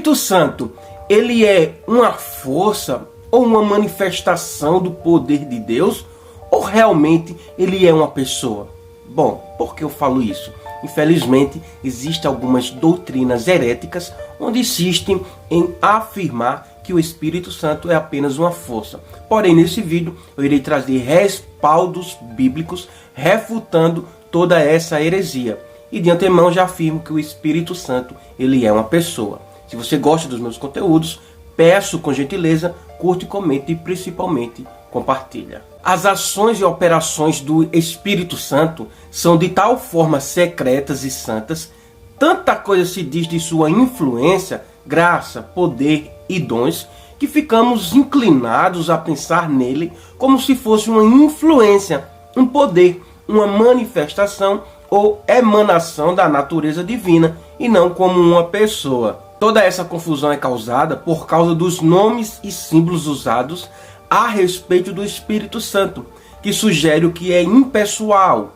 Espírito Santo, ele é uma força ou uma manifestação do poder de Deus? Ou realmente ele é uma pessoa? Bom, por que eu falo isso? Infelizmente, existem algumas doutrinas heréticas onde insistem em afirmar que o Espírito Santo é apenas uma força. Porém, nesse vídeo eu irei trazer respaldos bíblicos refutando toda essa heresia. E de antemão já afirmo que o Espírito Santo ele é uma pessoa. Se você gosta dos meus conteúdos, peço com gentileza, curte, comente e principalmente compartilha. As ações e operações do Espírito Santo são de tal forma secretas e santas, tanta coisa se diz de sua influência, graça, poder e dons, que ficamos inclinados a pensar nele como se fosse uma influência, um poder, uma manifestação ou emanação da natureza divina e não como uma pessoa. Toda essa confusão é causada por causa dos nomes e símbolos usados a respeito do Espírito Santo, que sugere o que é impessoal,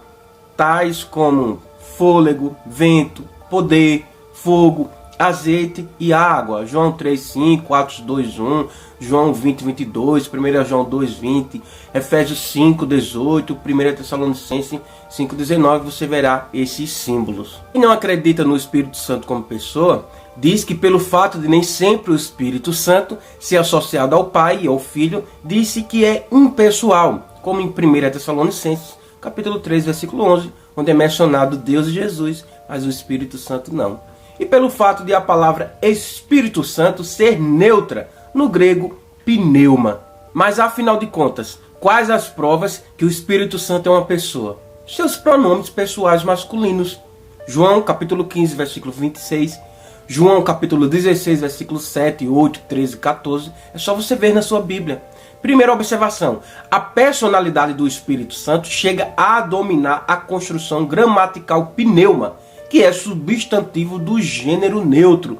tais como fôlego, vento, poder, fogo, azeite e água. João 3:5, Atos 2:1, João 20:22, 1 João 2:20, Efésios 5:18, 1 Tessalonicenses 5:19, você verá esses símbolos. Quem não acredita no Espírito Santo como pessoa, diz que pelo fato de nem sempre o Espírito Santo ser associado ao Pai e ao Filho, disse que é impessoal, como em 1 Tessalonicenses, capítulo 3, versículo 11, onde é mencionado Deus e Jesus, mas o Espírito Santo não. E pelo fato de a palavra Espírito Santo ser neutra, no grego pneuma. Mas afinal de contas, quais as provas que o Espírito Santo é uma pessoa? Seus pronomes pessoais masculinos. João capítulo 15, versículo 26, João capítulo 16, versículos 7, 8, 13 e 14. É só você ver na sua Bíblia. Primeira observação. A personalidade do Espírito Santo chega a dominar a construção gramatical pneuma, que é substantivo do gênero neutro.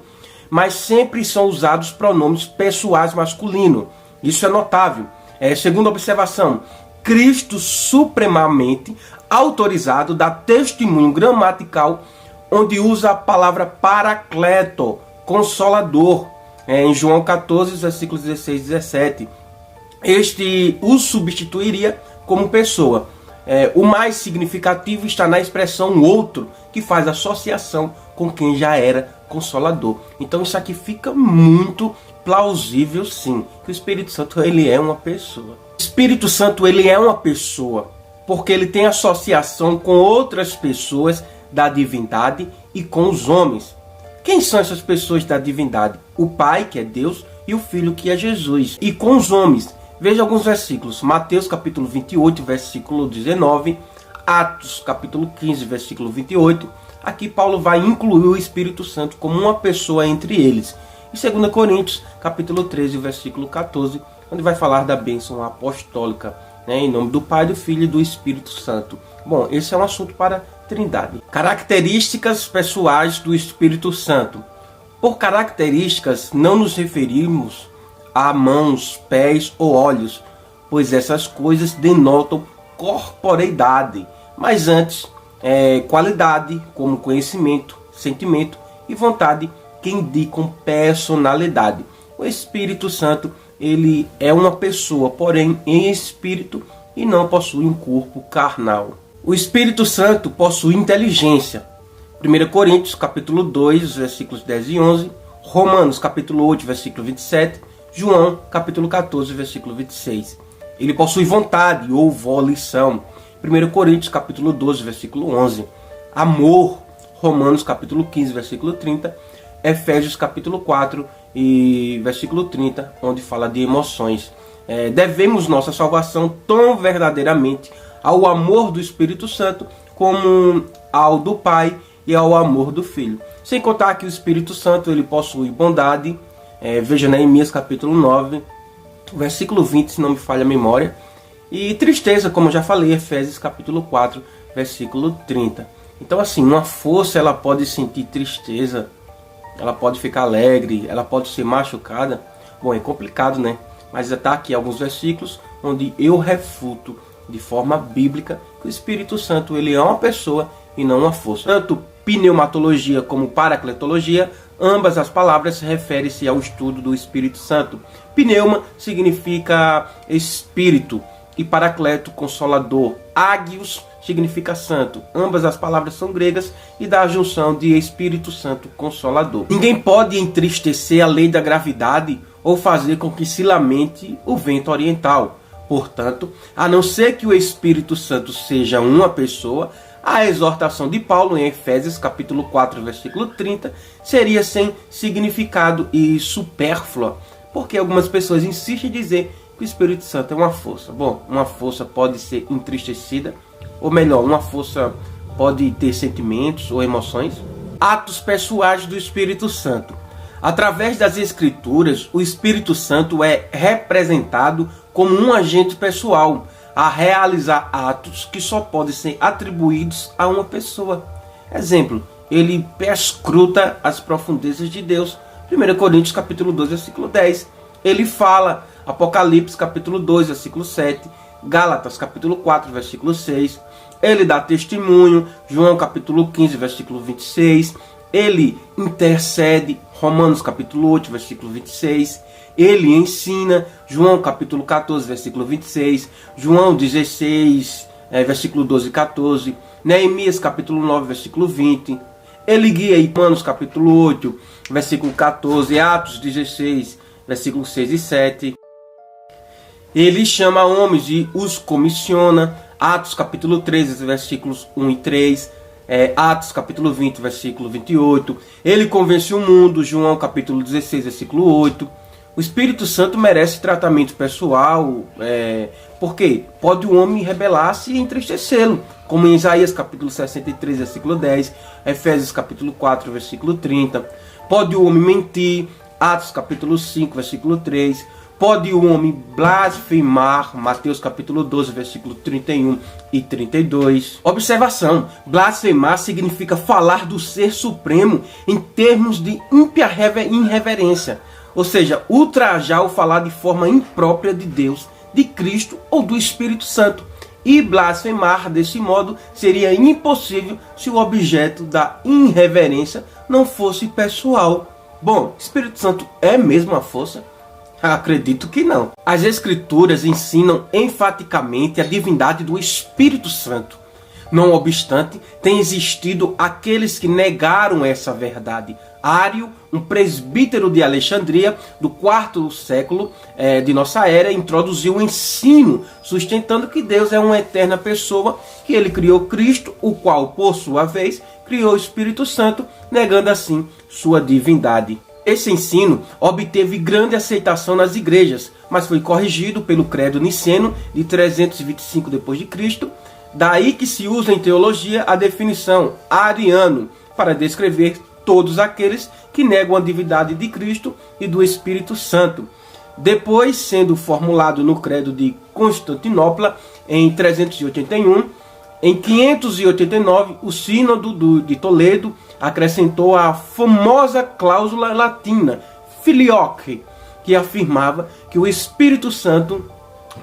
Mas sempre são usados pronomes pessoais masculinos. Isso é notável. Segunda observação. Cristo supremamente autorizado dá testemunho gramatical onde usa a palavra paracleto, consolador, em João 14, versículos 16 e 17. Este o substituiria como pessoa. O mais significativo está na expressão outro, que faz associação com quem já era consolador. Então isso aqui fica muito plausível, sim, que o Espírito Santo ele é uma pessoa. O Espírito Santo ele é uma pessoa porque ele tem associação com outras pessoas da divindade e com os homens. Quem são essas pessoas da divindade? O Pai, que é Deus, e o Filho, que é Jesus. E com os homens, veja alguns versículos. Mateus capítulo 28, versículo 19, Atos capítulo 15, versículo 28. Aqui Paulo vai incluir o Espírito Santo como uma pessoa entre eles. E 2 Coríntios capítulo 13, versículo 14, onde vai falar da bênção apostólica, em nome do Pai, do Filho e do Espírito Santo. Bom, esse é um assunto para Trindade. Características pessoais do Espírito Santo. Por características, não nos referimos a mãos, pés ou olhos, pois essas coisas denotam corporeidade, mas antes, qualidade, como conhecimento, sentimento e vontade, que indicam personalidade. O Espírito Santo, ele é uma pessoa, porém em espírito, e não possui um corpo carnal. O Espírito Santo possui inteligência. 1 Coríntios capítulo 2, versículos 10 e 11, Romanos capítulo 8, versículo 27, João capítulo 14, versículo 26. Ele possui vontade ou volição. 1 Coríntios capítulo 12, versículo 11. Amor. Romanos capítulo 15, versículo 30. Efésios capítulo 4 e versículo 30, onde fala de emoções. Devemos nossa salvação tão verdadeiramente ao amor do Espírito Santo como ao do Pai e ao amor do Filho. Sem contar que o Espírito Santo ele possui bondade. Veja Neemias capítulo 9, versículo 20, se não me falha a memória. E tristeza, como eu já falei, Efésios capítulo 4, versículo 30. Então assim, uma força ela pode sentir tristeza, ela pode ficar alegre, ela pode ser machucada. Bom, é complicado, né? Mas está aqui alguns versículos onde eu refuto de forma bíblica que o Espírito Santo ele é uma pessoa e não uma força. Tanto pneumatologia como paracletologia Ambas as palavras referem-se ao estudo do Espírito Santo. Pneuma significa espírito e paracleto, consolador. Ágios significa santo. Ambas as palavras são gregas e da junção de Espírito Santo Consolador. Ninguém pode entristecer a lei da gravidade ou fazer com que se lamente o vento oriental. Portanto, a não ser que o Espírito Santo seja uma pessoa, a exortação de Paulo em Efésios capítulo 4, versículo 30, seria sem significado e supérflua, porque algumas pessoas insistem em dizer que o Espírito Santo é uma força. Bom, uma força pode ser entristecida, ou melhor, uma força pode ter sentimentos ou emoções. Atos pessoais do Espírito Santo. Através das Escrituras, o Espírito Santo é representado como um agente pessoal a realizar atos que só podem ser atribuídos a uma pessoa. Exemplo, ele perscruta as profundezas de Deus. 1 Coríntios capítulo 2, versículo 10. Ele fala, Apocalipse capítulo 2, versículo 7. Gálatas capítulo 4, versículo 6. Ele dá testemunho, João capítulo 15, versículo 26. Ele intercede, Romanos capítulo 8, versículo 26. Ele ensina, João capítulo 14, versículo 26. João 16, versículo 12 e 14. Neemias capítulo 9, versículo 20. Ele guia em Romanos capítulo 8, versículo 14. Atos 16, versículo 6 e 7. Ele chama homens e os comissiona. Atos capítulo 13, versículos 1 e 3. Atos capítulo 20, versículo 28. Ele convence o mundo. João capítulo 16, versículo 8. O Espírito Santo merece tratamento pessoal, porque pode o homem rebelar-se e entristecê-lo, como em Isaías capítulo 63, versículo 10, Efésios capítulo 4, versículo 30. Pode o homem mentir, Atos capítulo 5, versículo 3. Pode o homem blasfemar, Mateus capítulo 12, versículo 31 e 32. Observação, blasfemar significa falar do Ser Supremo em termos de ímpia irreverência. Ou seja, ultrajar ou falar de forma imprópria de Deus, de Cristo ou do Espírito Santo. E blasfemar desse modo seria impossível se o objeto da irreverência não fosse pessoal. Bom, Espírito Santo é mesmo a força? Acredito que não. As Escrituras ensinam enfaticamente a divindade do Espírito Santo. Não obstante, tem existido aqueles que negaram essa verdade. Ário, um presbítero de Alexandria, do 4º século de nossa era, introduziu o ensino, sustentando que Deus é uma eterna pessoa, que ele criou Cristo, o qual, por sua vez, criou o Espírito Santo, negando assim sua divindade. Esse ensino obteve grande aceitação nas igrejas, mas foi corrigido pelo Credo Niceno de 325 d.C., daí que se usa em teologia a definição ariano para descrever todos aqueles que negam a divindade de Cristo e do Espírito Santo. Depois, sendo formulado no Credo de Constantinopla em 381, em 589, o Sínodo de Toledo acrescentou a famosa cláusula latina Filioque, que afirmava que o Espírito Santo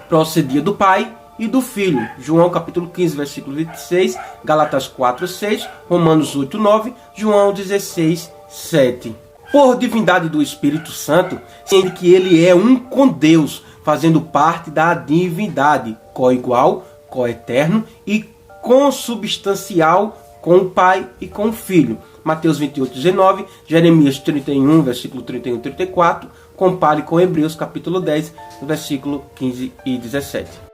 procedia do Pai e do Filho. João capítulo 15, versículo 26, Gálatas 4, 6, Romanos 8, 9, João 16, 7. Por divindade do Espírito Santo, sendo que ele é um com Deus, fazendo parte da divindade, coigual, coeterno e consubstancial com o Pai e com o Filho. Mateus 28, 19, Jeremias 31, versículo 31 e 34, compare com Hebreus capítulo 10, versículo 15 e 17.